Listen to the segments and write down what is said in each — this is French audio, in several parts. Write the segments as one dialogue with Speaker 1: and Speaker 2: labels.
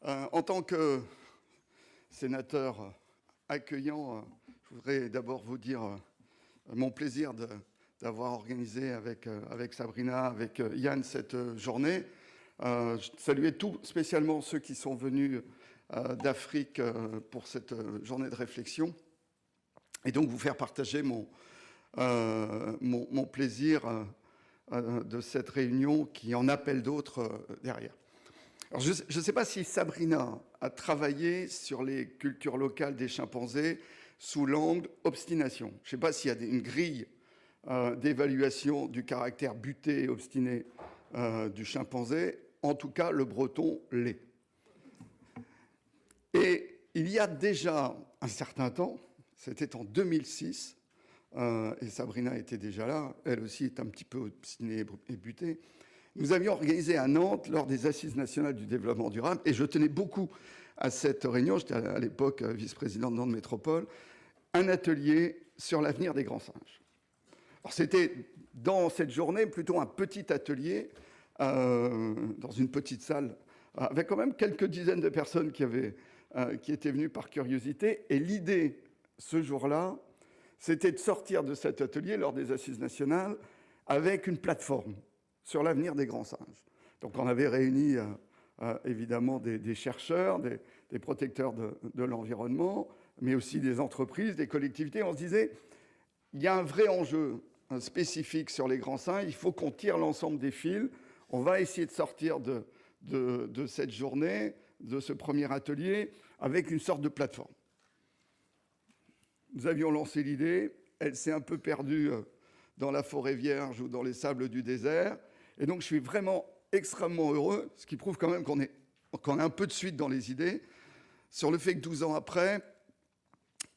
Speaker 1: En tant que sénateur accueillant, je voudrais d'abord vous dire mon plaisir d'avoir organisé avec Sabrina, avec Yann cette journée. Saluer tout spécialement ceux qui sont venus d'Afrique pour cette journée de réflexion et donc vous faire partager mon plaisir de cette réunion qui en appelle d'autres derrière. Alors, je ne sais pas si Sabrina a travaillé sur les cultures locales des chimpanzés sous l'angle obstination. Je ne sais pas s'il y a une grille d'évaluation du caractère buté et obstiné du chimpanzé. En tout cas, le breton l'est. Et il y a déjà un certain temps, c'était en 2006, et Sabrina était déjà là, elle aussi est un petit peu obstinée et butée. Nous avions organisé à Nantes, lors des Assises nationales du développement durable, et je tenais beaucoup à cette réunion, j'étais à l'époque vice-président de Nantes Métropole, un atelier sur l'avenir des grands singes. Alors c'était dans cette journée plutôt un petit atelier, dans une petite salle, avec quand même quelques dizaines de personnes qui étaient venues par curiosité, et l'idée, ce jour-là, c'était de sortir de cet atelier, lors des Assises nationales, avec une plateforme sur l'avenir des grands singes. Donc on avait réuni évidemment des chercheurs, des protecteurs de l'environnement, mais aussi des entreprises, des collectivités. On se disait, il y a un vrai enjeu spécifique sur les grands singes, il faut qu'on tire l'ensemble des fils, on va essayer de sortir de cette journée, de ce premier atelier, avec une sorte de plateforme. Nous avions lancé l'idée, elle s'est un peu perdue dans la forêt vierge ou dans les sables du désert. Et donc, je suis vraiment extrêmement heureux, ce qui prouve quand même qu'on a un peu de suite dans les idées, sur le fait que 12 ans après,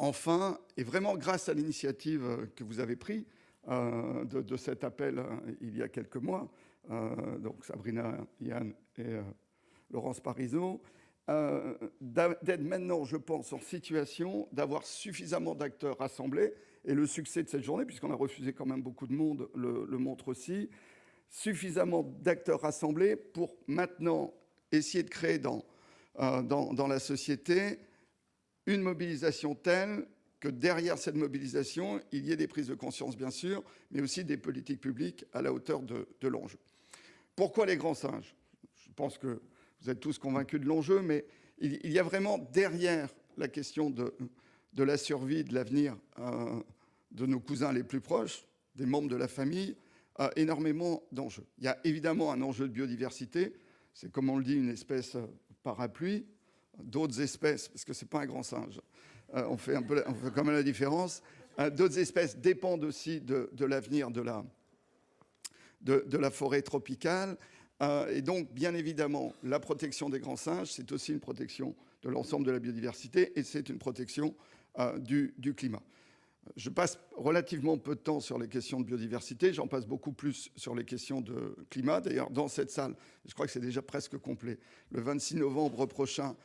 Speaker 1: enfin, et vraiment grâce à l'initiative que vous avez prise de cet appel il y a quelques mois, donc Sabrina, Yann et Laurence Parisot, d'être maintenant, je pense, en situation d'avoir suffisamment d'acteurs rassemblés, et le succès de cette journée, puisqu'on a refusé quand même beaucoup de monde, le montre aussi, suffisamment d'acteurs rassemblés pour maintenant essayer de créer dans la société une mobilisation telle que derrière cette mobilisation, il y ait des prises de conscience, bien sûr, mais aussi des politiques publiques à la hauteur de l'enjeu. Pourquoi les grands singes? Je pense que vous êtes tous convaincus de l'enjeu, mais il y a vraiment derrière la question de la survie, de l'avenir de nos cousins les plus proches, des membres de la famille, énormément d'enjeux. Il y a évidemment un enjeu de biodiversité, c'est comme on le dit une espèce parapluie, d'autres espèces, parce que c'est pas un grand singe, on fait quand même la différence, d'autres espèces dépendent aussi de l'avenir de la forêt tropicale, et donc bien évidemment la protection des grands singes, c'est aussi une protection de l'ensemble de la biodiversité, et c'est une protection du climat. Je passe relativement peu de temps sur les questions de biodiversité, j'en passe beaucoup plus sur les questions de climat. D'ailleurs, dans cette salle, je crois que c'est déjà presque complet, le 26 novembre prochain,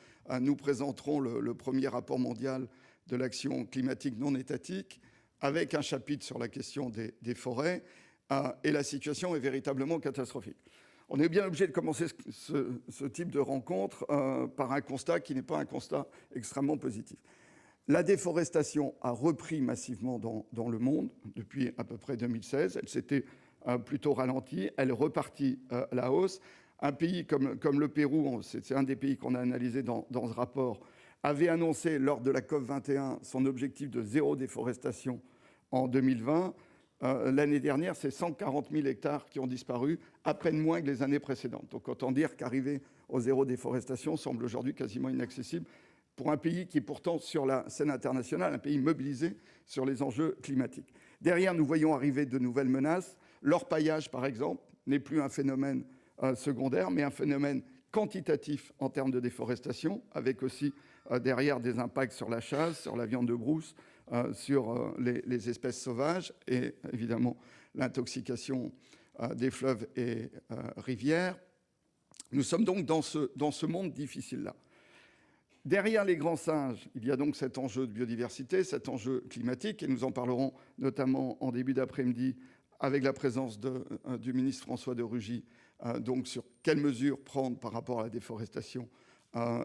Speaker 1: nous présenterons le premier rapport mondial de l'action climatique non étatique, avec un chapitre sur la question des forêts, et la situation est véritablement catastrophique. On est bien obligé de commencer ce type de rencontre par un constat qui n'est pas un constat extrêmement positif. La déforestation a repris massivement dans le monde depuis à peu près 2016. Elle s'était plutôt ralentie. Elle est repartie à la hausse. Un pays comme le Pérou, c'est un des pays qu'on a analysé dans ce rapport, avait annoncé lors de la COP21 son objectif de zéro déforestation en 2020. L'année dernière, c'est 140 000 hectares qui ont disparu, à peine moins que les années précédentes. Donc autant dire qu'arriver au zéro déforestation semble aujourd'hui quasiment inaccessible pour un pays qui est pourtant sur la scène internationale, un pays mobilisé sur les enjeux climatiques. Derrière, nous voyons arriver de nouvelles menaces. L'orpaillage, par exemple, n'est plus un phénomène secondaire, mais un phénomène quantitatif en termes de déforestation, avec aussi derrière des impacts sur la chasse, sur la viande de brousse, sur les espèces sauvages et évidemment l'intoxication des fleuves et rivières. Nous sommes donc dans ce monde difficile-là. Derrière les grands singes, il y a donc cet enjeu de biodiversité, cet enjeu climatique, et nous en parlerons notamment en début d'après-midi avec la présence du ministre François de Rugy, donc sur quelles mesures prendre par rapport à la déforestation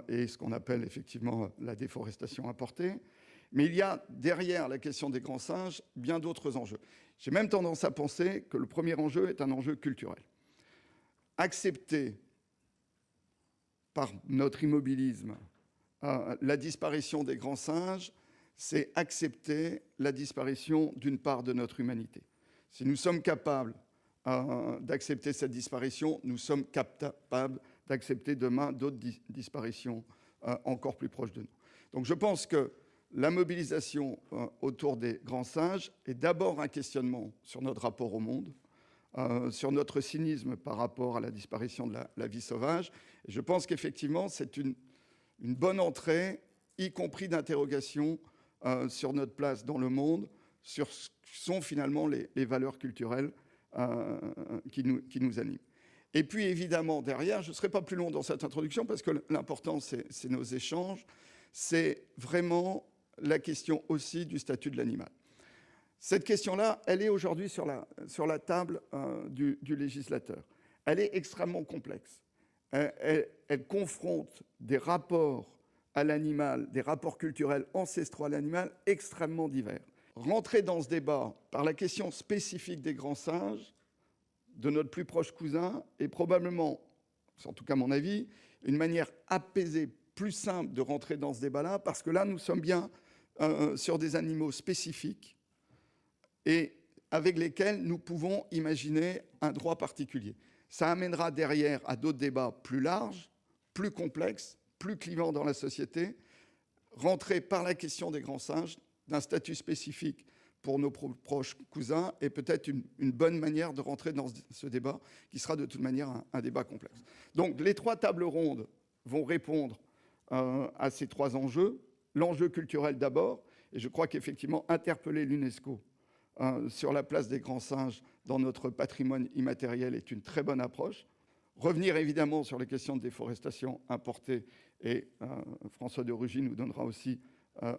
Speaker 1: et ce qu'on appelle effectivement la déforestation importée. Mais il y a derrière la question des grands singes bien d'autres enjeux. J'ai même tendance à penser que le premier enjeu est un enjeu culturel. Accepter par notre immobilisme la disparition des grands singes, c'est accepter la disparition d'une part de notre humanité. Si nous sommes capables d'accepter cette disparition, nous sommes capables d'accepter demain d'autres disparitions encore plus proches de nous. Donc je pense que la mobilisation autour des grands singes est d'abord un questionnement sur notre rapport au monde, sur notre cynisme par rapport à la disparition de la vie sauvage. Et je pense qu'effectivement, c'est une bonne entrée, y compris d'interrogation sur notre place dans le monde, sur ce sont finalement les valeurs culturelles qui nous animent. Et puis évidemment, derrière, je ne serai pas plus long dans cette introduction parce que l'important, c'est nos échanges, c'est vraiment la question aussi du statut de l'animal. Cette question-là, elle est aujourd'hui sur la table du législateur. Elle est extrêmement complexe. Elle confronte des rapports à l'animal, des rapports culturels ancestraux à l'animal extrêmement divers. Rentrer dans ce débat par la question spécifique des grands singes, de notre plus proche cousin, est probablement, c'est en tout cas mon avis, une manière apaisée, plus simple de rentrer dans ce débat-là, parce que là, nous sommes bien sur des animaux spécifiques et avec lesquels nous pouvons imaginer un droit particulier. Ça amènera derrière à d'autres débats plus larges, plus complexes, plus clivants dans la société, rentrer par la question des grands singes, d'un statut spécifique pour nos proches cousins, est peut-être une bonne manière de rentrer dans ce débat, qui sera de toute manière un débat complexe. Donc les trois tables rondes vont répondre à ces trois enjeux. L'enjeu culturel d'abord, et je crois qu'effectivement interpeller l'UNESCO sur la place des grands singes dans notre patrimoine immatériel est une très bonne approche. Revenir évidemment sur les questions de déforestation importée, et François de Rugy nous donnera aussi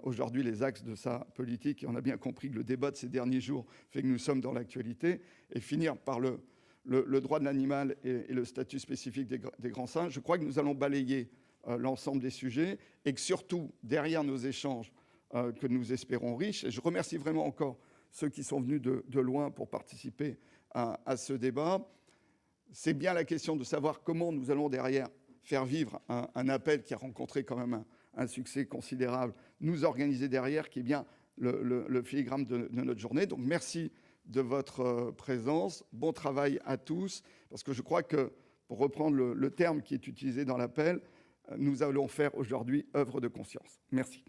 Speaker 1: aujourd'hui les axes de sa politique, et on a bien compris que le débat de ces derniers jours fait que nous sommes dans l'actualité, et finir par le droit de l'animal et le statut spécifique des grands singes. Je crois que nous allons balayer l'ensemble des sujets, et que surtout, derrière nos échanges que nous espérons riches, et je remercie vraiment encore ceux qui sont venus de loin pour participer à ce débat, c'est bien la question de savoir comment nous allons derrière faire vivre un appel qui a rencontré quand même un succès considérable, nous organiser derrière, qui est bien le filigrane de notre journée. Donc merci de votre présence, bon travail à tous, parce que je crois que, pour reprendre le terme qui est utilisé dans l'appel, nous allons faire aujourd'hui œuvre de conscience. Merci.